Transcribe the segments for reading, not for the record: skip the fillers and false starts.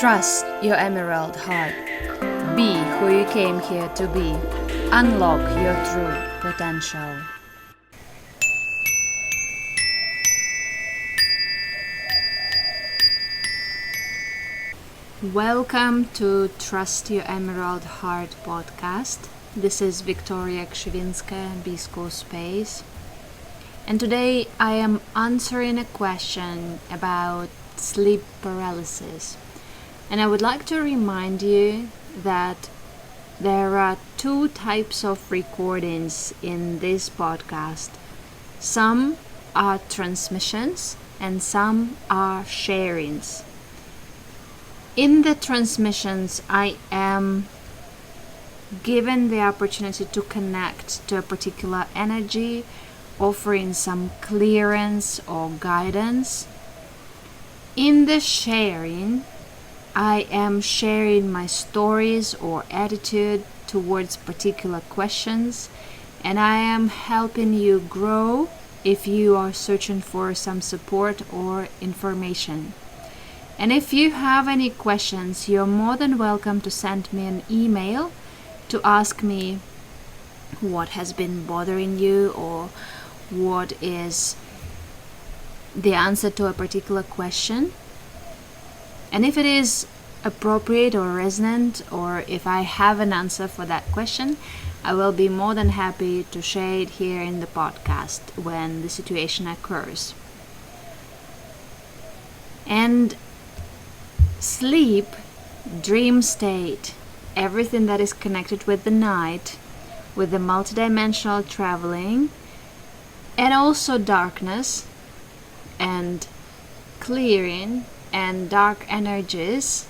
Trust your emerald heart. Be who you came here to be. Unlock your true potential. Welcome to Trust Your Emerald Heart podcast. This is Victoria Krzyvinska, beschoolspace. And today I am answering a question about sleep paralysis. And I would like to remind you that there are two types of recordings in this podcast. Some are transmissions and some are sharings. In the transmissions, I am given the opportunity to connect to a particular energy, offering some clearance or guidance. In the sharing, I am sharing my stories or attitude towards particular questions, and I am helping you grow if you are searching for some support or information. And if you have any questions, you're more than welcome to send me an email to ask me what has been bothering you or what is the answer to a particular question. And if it is appropriate or resonant, or if I have an answer for that question, I will be more than happy to share it here in the podcast when the situation occurs. And sleep, dream state, everything that is connected with the night, with the multidimensional traveling, and also darkness and clearing and dark energies,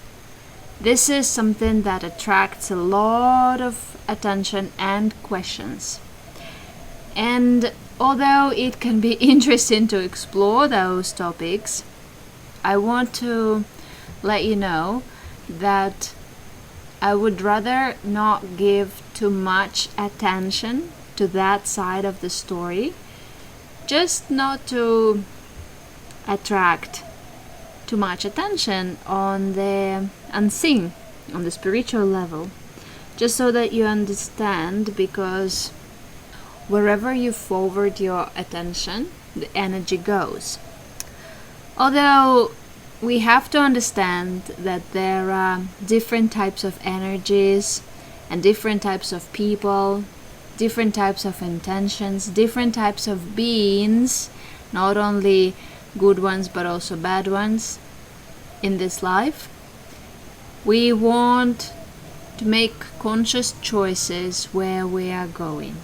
this is something that attracts a lot of attention and questions. And although it can be interesting to explore those topics, I want to let you know that I would rather not give too much attention to that side of the story, just not to attract too much attention on the unseen, on the spiritual level, just so that you understand, because wherever you forward your attention, the energy goes. Although we have to understand that there are different types of energies and different types of people, different types of intentions, different types of beings, not only good ones but also bad ones in this life. We want to make conscious choices where we are going.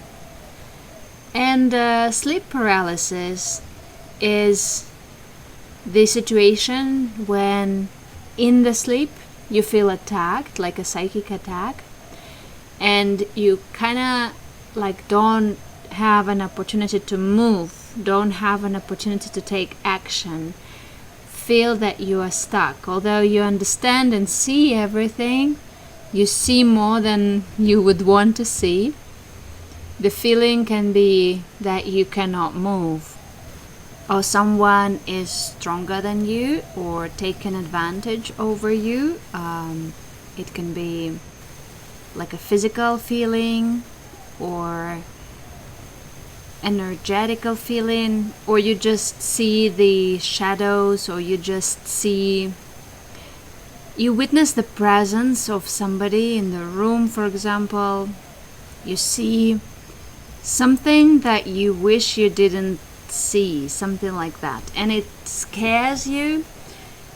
And sleep paralysis is the situation when in the sleep you feel attacked, like a psychic attack, and you kind of don't have an opportunity to move, don't have an opportunity to take action, feel that you are stuck. Although you understand and see everything, you see more than you would want to see. The feeling can be that you cannot move, or someone is stronger than you or taking advantage over you. It can be like a physical feeling or energetical feeling, or you just see the shadows, or you witness the presence of somebody in the room, for example. You see something that you wish you didn't see, something like that, and it scares you,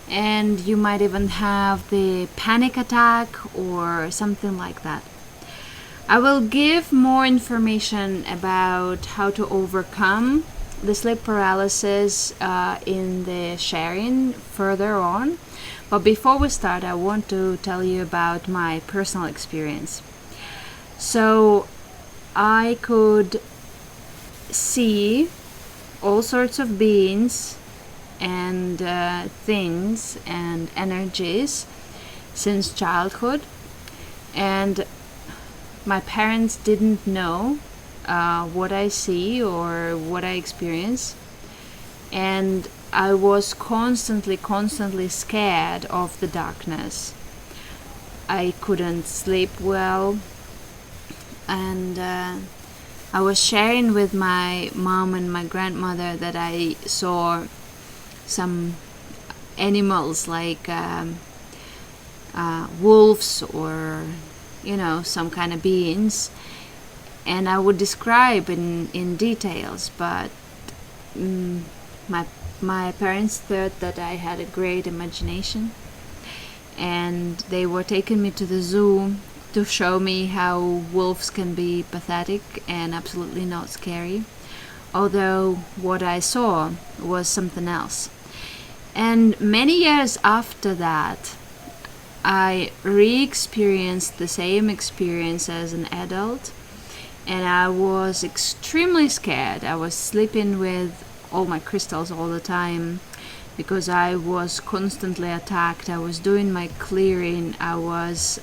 and you might even have the panic attack or something like that. I will give more information about how to overcome the sleep paralysis in the sharing further on. But before we start, I want to tell you about my personal experience. So I could see all sorts of beings and things and energies since childhood, and my parents didn't know what I see or what I experience, and I was constantly scared of the darkness. I couldn't sleep well, and I was sharing with my mom and my grandmother that I saw some animals like wolves or some kind of beings, and I would describe in details, but my parents thought that I had a great imagination, and they were taking me to the zoo to show me how wolves can be pathetic and absolutely not scary, although what I saw was something else. And many years after that, I re-experienced the same experience as an adult, and I was extremely scared. I was sleeping with all my crystals all the time because I was constantly attacked. I was doing my clearing. I was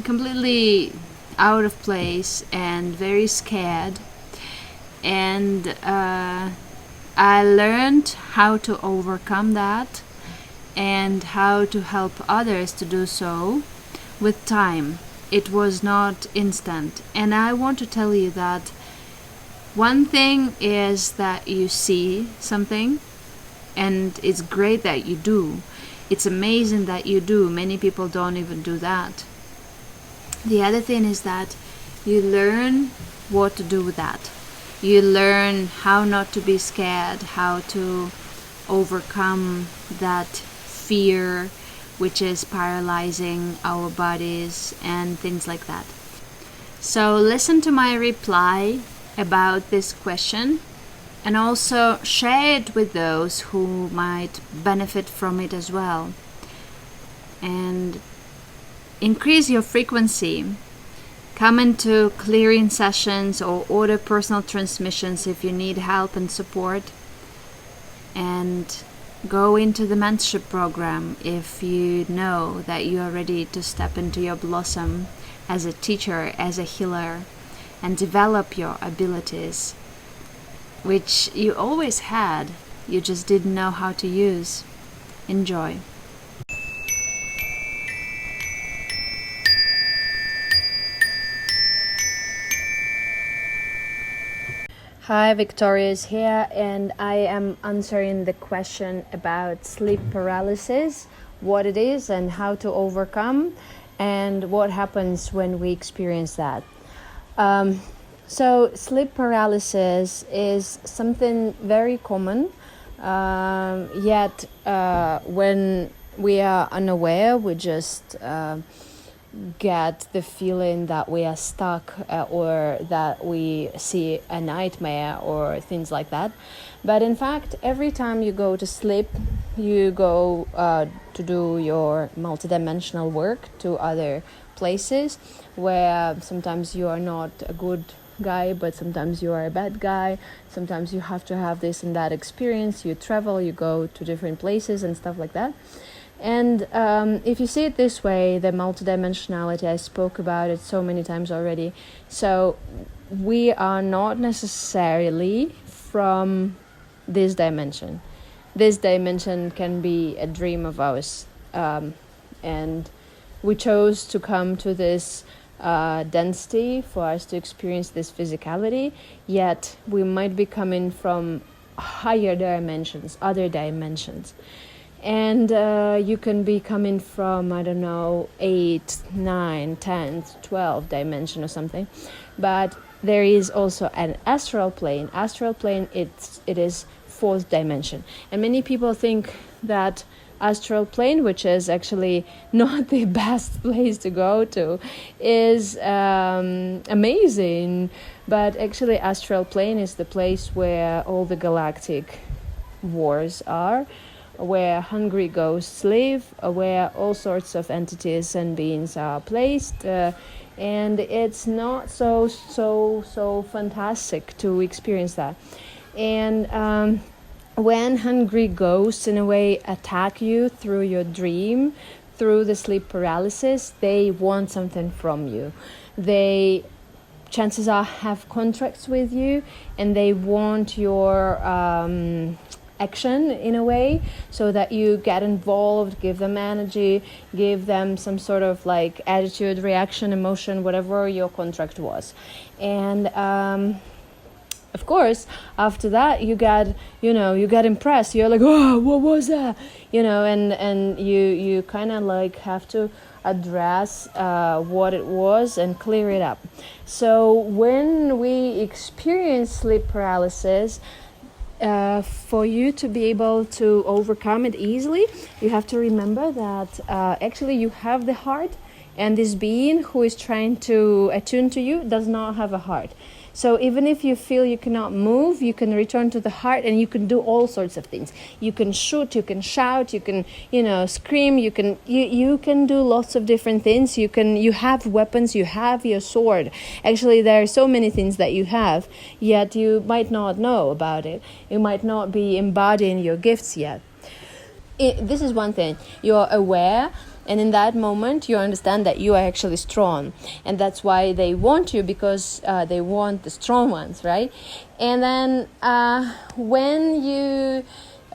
completely out of place and very scared. And I learned how to overcome that and how to help others to do so with time. It was not instant. And I want to tell you that one thing is that you see something, and it's great that you do. It's amazing that you do. Many people don't even do that. The other thing is that you learn what to do with that. You learn how not to be scared, how to overcome that fear which is paralyzing our bodies and things like that. So listen to my reply about this question, and also share it with those who might benefit from it as well. And increase your frequency. Come into clearing sessions or order personal transmissions if you need help and support. And go into the mentorship program if you know that you are ready to step into your blossom as a teacher, as a healer, and develop your abilities, which you always had, you just didn't know how to use. Enjoy. Hi, Victoria is here, and I am answering the question about sleep paralysis, what it is and how to overcome, and what happens when we experience that. So sleep paralysis is something very common, yet when we are unaware, we just get the feeling that we are stuck or that we see a nightmare or things like that. But in fact, every time you go to sleep, you go to do your multidimensional work to other places where sometimes you are not a good guy, but sometimes you are a bad guy. Sometimes you have to have this and that experience. You travel, you go to different places and stuff like that. And if you see it this way, the multidimensionality, I spoke about it so many times already. So we are not necessarily from this dimension. This dimension can be a dream of ours. And we chose to come to this density for us to experience this physicality, yet we might be coming from higher dimensions, other dimensions. And you can be coming from, 8, 9, 10, 12 dimension or something. But there is also an astral plane. Astral plane, it is 4th dimension. And many people think that astral plane, which is actually not the best place to go to, is amazing. But actually astral plane is the place where all the galactic wars are, where hungry ghosts live, where all sorts of entities and beings are placed, and it's not so fantastic to experience that. And when hungry ghosts in a way attack you through your dream, through the sleep paralysis, they want something from you. They chances are have contracts with you, and they want your action in a way, so that you get involved, give them energy, give them some sort of like attitude, reaction, emotion, whatever your contract was. And of course, after that, you get impressed. You're like, oh, what was that? And you kind of like have to address what it was and clear it up. So when we experience sleep paralysis, for you to be able to overcome it easily, you have to remember that actually you have the heart, and this being who is trying to attune to you does not have a heart. So even if you feel you cannot move, you can return to the heart, and you can do all sorts of things. You can shoot, you can shout, you can, scream, you can do lots of different things. You have weapons, you have your sword. Actually, there are so many things that you have, yet you might not know about it. You might not be embodying your gifts yet. This is one thing. You're aware, and in that moment, you understand that you are actually strong. And that's why they want you, because they want the strong ones, right? And then when you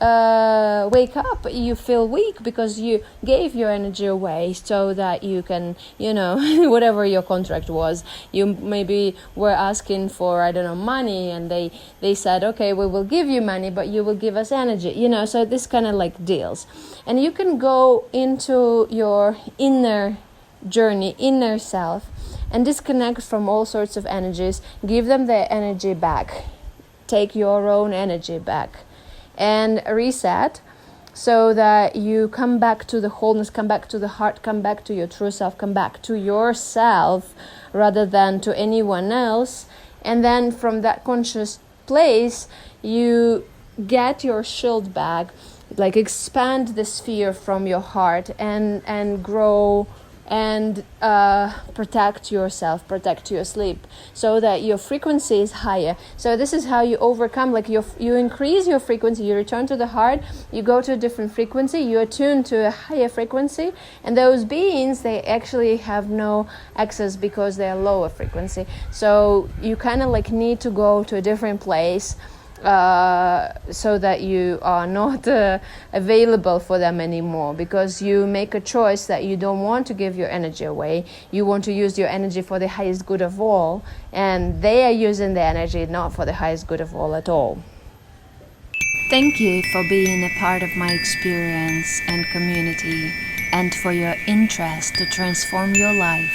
wake up, you feel weak because you gave your energy away so that you can, whatever your contract was. You maybe were asking for, money, and they said, okay, we will give you money, but you will give us energy, so this kind of like deals. And you can go into your inner journey, inner self, and disconnect from all sorts of energies, give them their energy back, take your own energy back, and reset, so that you come back to the wholeness, come back to the heart, come back to your true self, come back to yourself rather than to anyone else. And then from that conscious place, you get your shield back, like expand the sphere from your heart and grow and protect yourself, protect your sleep, so that your frequency is higher. So this is how you overcome, like you increase your frequency, you return to the heart, you go to a different frequency, you attune to a higher frequency, and those beings, they actually have no access because they are lower frequency. So you kind of like need to go to a different place, so that you are not available for them anymore, because you make a choice that you don't want to give your energy away. You want to use your energy for the highest good of all, and they are using their energy not for the highest good of all at all. Thank you for being a part of my experience and community, and for your interest to transform your life.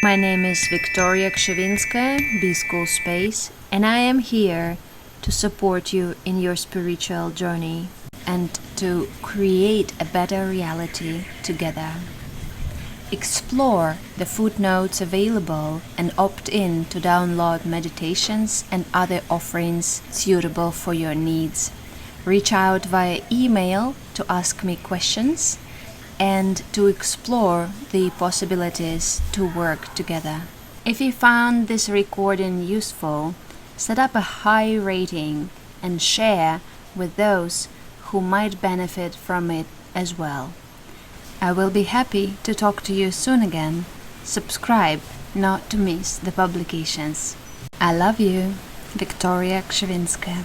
My name is Victoria Krzyvinska, beschoolspace, and I am here to support you in your spiritual journey and to create a better reality together. Explore the footnotes available and opt in to download meditations and other offerings suitable for your needs. Reach out via email to ask me questions and to explore the possibilities to work together. If you found this recording useful, set up a high rating and share with those who might benefit from it as well. I will be happy to talk to you soon again. Subscribe not to miss the publications. I love you, Victoria Krzyvinska.